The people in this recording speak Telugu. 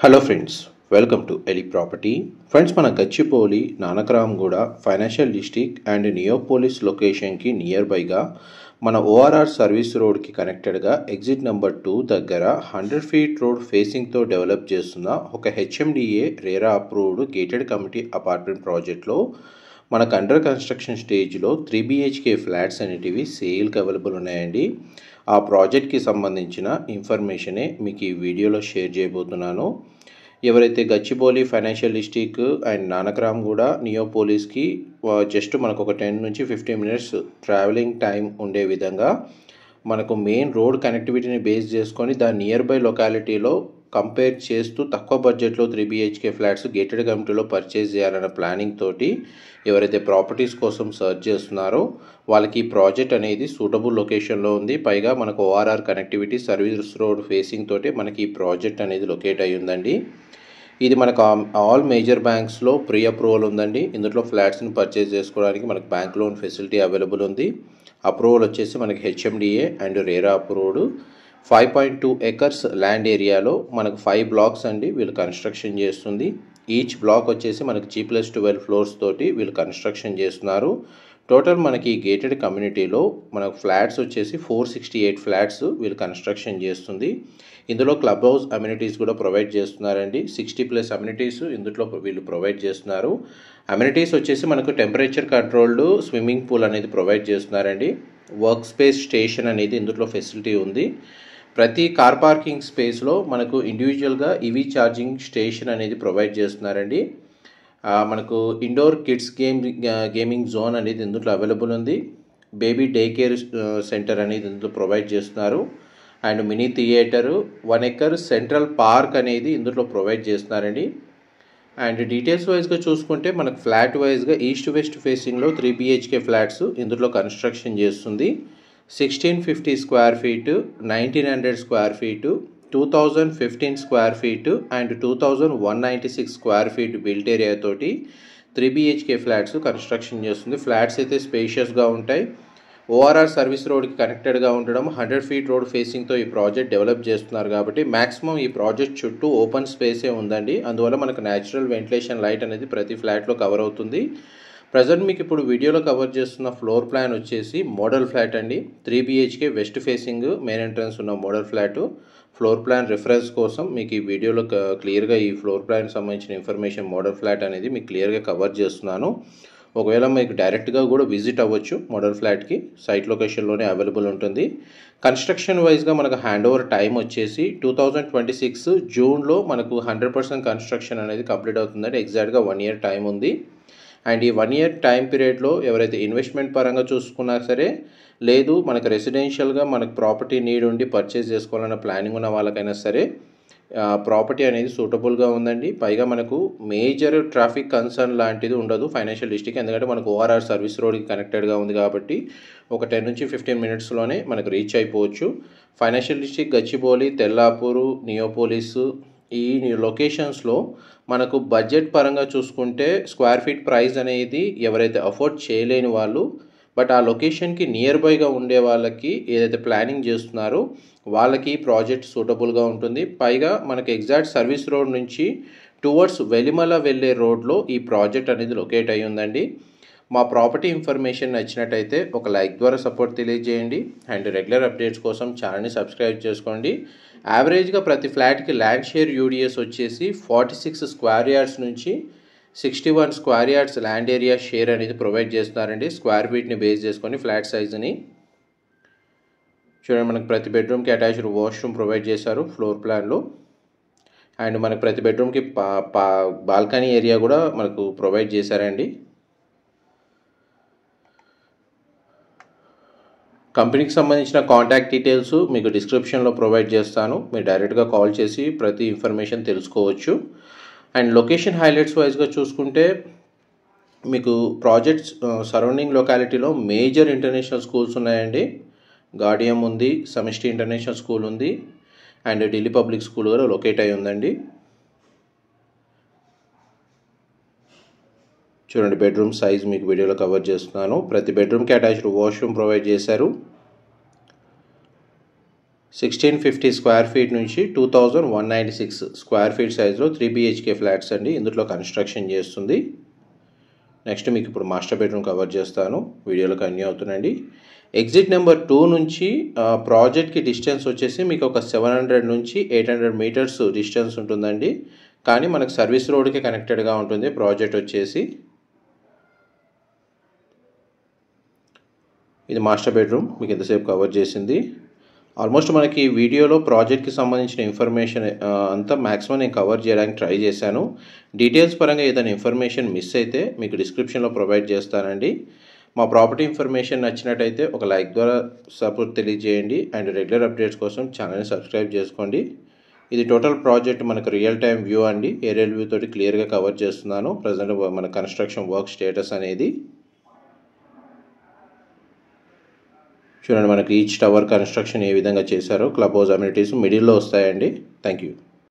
హలో ఫ్రెండ్స్, వెల్కమ్ టు ఎలి ప్రాపర్టీ. ఫ్రెండ్స్, మన Gachibowli Nanakramguda financial district and Neopolis లొకేషన్కి నియర్ బైగా మన ఓఆర్ఆర్ సర్వీస్ రోడ్కి కనెక్టెడ్గా ఎగ్జిట్ నెంబర్ 2 దగ్గర 100 ఫీట్ రోడ్ ఫేసింగ్తో డెవలప్ చేస్తున్న ఒక HMDA RERA approved gated community apartment ప్రాజెక్ట్లో మనకు అండర్ కన్స్ట్రక్షన్ స్టేజ్లో 3 BHK ఫ్లాట్స్ అనేటివి సేల్కి అవైలబుల్ ఉన్నాయండి. ఆ ప్రాజెక్ట్కి సంబంధించిన ఇన్ఫర్మేషనే మీకు ఈ వీడియోలో షేర్ చేయబోతున్నాను. ఎవరైతే Gachibowli financial district and Nanakramguda నియోపోలిస్కి జస్ట్ మనకు ఒక 10 నుంచి 15 మినిట్స్ ట్రావెలింగ్ టైం ఉండే విధంగా మనకు మెయిన్ రోడ్ కనెక్టివిటీని బేస్ చేసుకొని దాని నియర్ బై లొకాలిటీలో కంపేర్ చేస్తూ తక్కువ బడ్జెట్లో 3 BHK ఫ్లాట్స్ గేటెడ్ కమ్యూనిటీలో పర్చేజ్ చేయాలన్న ప్లానింగ్ తోటి ఎవరైతే ప్రాపర్టీస్ కోసం సర్చ్ చేస్తున్నారో వాళ్ళకి ఈ ప్రాజెక్ట్ అనేది సూటబుల్ లొకేషన్లో ఉంది. పైగా మనకు ORR connectivity service road facing తోటి మనకి ఈ ప్రాజెక్ట్ అనేది లొకేట్ అయ్యి ఉందండి. ఇది మనకు ఆల్ మేజర్ బ్యాంక్స్లో ప్రీ అప్రూవల్ ఉందండి. ఇందులో ఫ్లాట్స్ని పర్చేజ్ చేసుకోవడానికి మనకు బ్యాంక్ లోన్ ఫెసిలిటీ అవైలబుల్ ఉంది. అప్రూవల్ వచ్చేసి మనకి HMDA and RERA approved 5.2 acres land ఏరియాలో మనకు 5 బ్లాక్స్ అండి వీళ్ళు కన్స్ట్రక్షన్ చేస్తుంది. ఈచ్ బ్లాక్ వచ్చేసి మనకి G+12 ఫ్లోర్స్ తోటి వీళ్ళు కన్స్ట్రక్షన్ చేస్తున్నారు. టోటల్ మనకి గేటెడ్ కమ్యూనిటీలో మనకు ఫ్లాట్స్ వచ్చేసి 468 ఫ్లాట్స్ వీళ్ళు కన్స్ట్రక్షన్ చేస్తుంది. ఇందులో క్లబ్ హౌస్ అమ్యూనిటీస్ కూడా ప్రొవైడ్ చేస్తున్నారండి. 60+ అమ్యూనిటీస్ ఇందులో వీళ్ళు ప్రొవైడ్ చేస్తున్నారు. అమ్యూనిటీస్ వచ్చేసి మనకు టెంపరేచర్ కంట్రోల్డ్ స్విమ్మింగ్ పూల్ అనేది ప్రొవైడ్ చేస్తున్నారండి. వర్క్ స్పేస్ స్టేషన్ అనేది ఇందులో ఫెసిలిటీ ఉంది. ప్రతి కార్ పార్కింగ్ స్పేస్లో మనకు ఇండివిజువల్గా ఈవీ ఛార్జింగ్ స్టేషన్ అనేది ప్రొవైడ్ చేస్తున్నారండి. మనకు ఇండోర్ కిడ్స్ గేమింగ్ జోన్ అనేది ఇందులో అవైలబుల్ ఉంది. బేబీ డే కేర్ సెంటర్ అనేది ఇందులో ప్రొవైడ్ చేస్తున్నారు. And mini theatre 1 acre central park అనేది ఇందులో ప్రొవైడ్ చేస్తున్నారండి. అండ్ డీటెయిల్స్ వైజ్గా చూసుకుంటే మనకు ఫ్లాట్ వైజ్గా ఈస్ట్ వెస్ట్ ఫేసింగ్లో 3 BHK ఫ్లాట్స్ ఇందులో కన్స్ట్రక్షన్ చేస్తుంది. 1650 square feet, 1900 square feet, 2015 square feet and 2196 square feet built area తోటి 3 BHK ఫ్లాట్స్ కన్స్ట్రక్షన్ చేస్తుంది. ఫ్లాట్స్ అయితే స్పేషియస్గా ఉంటాయి. ఓఆర్ఆర్ సర్వీస్ రోడ్కి కనెక్టెడ్గా ఉండడం 100 ఫీట్ రోడ్ ఫేసింగ్తో ఈ ప్రాజెక్ట్ డెవలప్ చేస్తున్నారు కాబట్టి మ్యాక్సిమం ఈ ప్రాజెక్ట్ చుట్టూ ఓపెన్ స్పేసే ఉందండి. అందువల్ల మనకు న్యాచురల్ వెంటిలేషన్ లైట్ అనేది ప్రతి ఫ్లాట్లో కవర్ అవుతుంది. ప్రజెంట్ మీకు ఇప్పుడు వీడియోలో కవర్ చేస్తున్న ఫ్లోర్ ప్లాన్ వచ్చేసి మోడల్ ఫ్లాట్ అండి. 3 BHK west facing main entrance ఉన్న model flat. Floor plan reference కోసం మీకు ఈ వీడియోలో క్లియర్గా ఈ ఫ్లోర్ ప్లాన్ సంబంధించిన ఇన్ఫర్మేషన్ మోడల్ ఫ్లాట్ అనేది మీకు క్లియర్గా కవర్ చేస్తున్నాను. ఒకవేళ మీకు డైరెక్ట్గా కూడా విజిట్ అవ్వచ్చు మోడల్ ఫ్లాట్కి, సైట్ లొకేషన్లోనే అవైలబుల్ ఉంటుంది. కన్స్ట్రక్షన్ వైజ్గా మనకు హ్యాండ్ ఓవర్ టైం వచ్చేసి 2026 జూన్లో మనకు 100% కన్స్ట్రక్షన్ అనేది కంప్లీట్ అవుతుందండి. ఎగ్జాక్ట్గా 1 ఇయర్ టైం ఉంది. అండ్ ఈ 1 ఇయర్ టైం పీరియడ్లో ఎవరైతే ఇన్వెస్ట్మెంట్ పరంగా చూసుకున్నా సరే, లేదు మనకు రెసిడెన్షియల్గా మనకు ప్రాపర్టీ నీడ్ ఉండి పర్చేస్ చేసుకోవాలన్న ప్లానింగ్ ఉన్న వాళ్ళకైనా సరే ప్రాపర్టీ అనేది సూటబుల్గా ఉందండి. పైగా మనకు మేజర్ ట్రాఫిక్ కన్సర్న్ లాంటిది ఉండదు ఫైనాన్షియల్ డిస్ట్రిక్ట్, ఎందుకంటే మనకు ఓఆర్ఆర్ సర్వీస్ రోడ్కి కనెక్టెడ్గా ఉంది కాబట్టి ఒక 10 నుంచి 15 మినిట్స్లోనే మనకు రీచ్ అయిపోవచ్చు. Financial district Gachibowli, Tellapur, Neopolis ఈ లొకేషన్స్లో మనకు బడ్జెట్ పరంగా చూసుకుంటే స్క్వేర్ ఫీట్ ప్రైస్ అనేది ఎవరైతే అఫోర్డ్ చేయలేని వాళ్ళు, బట్ ఆ లొకేషన్కి నియర్ బైగా ఉండే వాళ్ళకి ఏదైతే ప్లానింగ్ చేస్తున్నారో వాళ్ళకి ప్రాజెక్ట్ సూటబుల్గా ఉంటుంది. పైగా మనకి ఎగ్జాక్ట్ సర్వీస్ రోడ్ నుంచి టువర్డ్స్ వెలిమల వెళ్ళే రోడ్లో ఈ ప్రాజెక్ట్ అనేది లొకేట్ అయ్యి ఉందండి. మా ప్రాపర్టీ ఇన్ఫర్మేషన్ నచ్చినట్టయితే ఒక లైక్ ద్వారా సపోర్ట్ తెలియజేయండి. అండ్ రెగ్యులర్ అప్డేట్స్ కోసం ఛానల్ని సబ్స్క్రైబ్ చేసుకోండి. యావరేజ్గా ప్రతి ఫ్లాట్కి ల్యాండ్ షేర్ యూడిఎస్ వచ్చేసి 46 స్క్వేర్ యార్డ్స్ నుంచి 61 square yards land area share అనేది ప్రొవైడ్ చేస్తున్నారండి. స్క్వేర్ ఫీట్ని బేస్ చేసుకొని ఫ్లాట్ సైజుని చూడండి. మనకు ప్రతి బెడ్రూమ్కి అటాచ్డ్ వాష్రూమ్ ప్రొవైడ్ చేశారు ఫ్లోర్ ప్లాన్లో. అండ్ మనకు ప్రతి బెడ్రూమ్కి బాల్కనీ ఏరియా కూడా మనకు ప్రొవైడ్ చేశారండి. కంపెనీకి సంబంధించిన కాంటాక్ట్ డీటెయిల్స్ మీకు డిస్క్రిప్షన్లో ప్రొవైడ్ చేస్తాను. మీరు డైరెక్ట్గా కాల్ చేసి ప్రతి ఇన్ఫర్మేషన్ తెలుసుకోవచ్చు. అండ్ లొకేషన్ హైలైట్స్ వైజ్గా చూసుకుంటే మీకు ప్రాజెక్ట్స్ సరౌండింగ్ లొకాలిటీలో మేజర్ ఇంటర్నేషనల్ స్కూల్స్ ఉన్నాయండి. గార్డియం ఉంది, సమిష్టి ఇంటర్నేషనల్ స్కూల్ ఉంది అండ్ ఢిల్లీ పబ్లిక్ స్కూల్ కూడా లొకేట్ అయి ఉందండి. చూడండి, బెడ్రూమ్ సైజ్ మీకు వీడియోలో కవర్ చేస్తున్నాను. ప్రతి బెడ్రూమ్కి అటాచ్డ్ వాష్రూమ్ ప్రొవైడ్ చేశారు. 1650 స్క్వేర్ ఫీట్ నుంచి 2196 స్క్వేర్ ఫీట్ సైజులో 3 BHK ఫ్లాట్స్ అండి ఇందులో కన్స్ట్రక్షన్ చేస్తుంది. నెక్స్ట్ మీకు ఇప్పుడు మాస్టర్ బెడ్రూమ్ కవర్ చేస్తాను, వీడియోలో కంటిన్యూ అవుతుందండి. ఎగ్జిట్ నెంబర్ 2 నుంచి ప్రాజెక్ట్కి డిస్టెన్స్ వచ్చేసి మీకు ఒక 700 నుంచి 800 మీటర్స్ డిస్టెన్స్ ఉంటుందండి. కానీ మనకు సర్వీస్ రోడ్కి కనెక్టెడ్గా ఉంటుంది ప్రాజెక్ట్ వచ్చేసి. ఇది మాస్టర్ బెడ్రూమ్ మీకు ఎంతసేపు కవర్ చేసింది. ఆల్మోస్ట్ మనకి వీడియోలో ప్రాజెక్ట్కి సంబంధించిన ఇన్ఫర్మేషన్ అంతా మ్యాక్సిమం నేను కవర్ చేయడానికి ట్రై చేశాను. డీటెయిల్స్ పరంగా ఏదైనా ఇన్ఫర్మేషన్ మిస్ అయితే మీకు డిస్క్రిప్షన్లో ప్రొవైడ్ చేస్తానండి. మా ప్రాపర్టీ ఇన్ఫర్మేషన్ నచ్చినట్టయితే ఒక లైక్ ద్వారా సపోర్ట్ తెలియజేయండి అండ్ రెగ్యులర్ అప్డేట్స్ కోసం ఛానల్ని సబ్స్క్రైబ్ చేసుకోండి. ఇది టోటల్ ప్రాజెక్ట్ మనకు రియల్ టైం వ్యూ అండి, ఏరియల్ వ్యూ తోటి క్లియర్గా కవర్ చేస్తున్నాను. ప్రజెంట్ మన కన్స్ట్రక్షన్ వర్క్ స్టేటస్ అనేది చూడండి. మనకి ఈచ్ టవర్ కన్స్ట్రక్షన్ ఏ విధంగా చేశారో, క్లబ్ హౌస్ అమ్యూనిటీస్ మిడిల్లో వస్తాయండి. Thank you.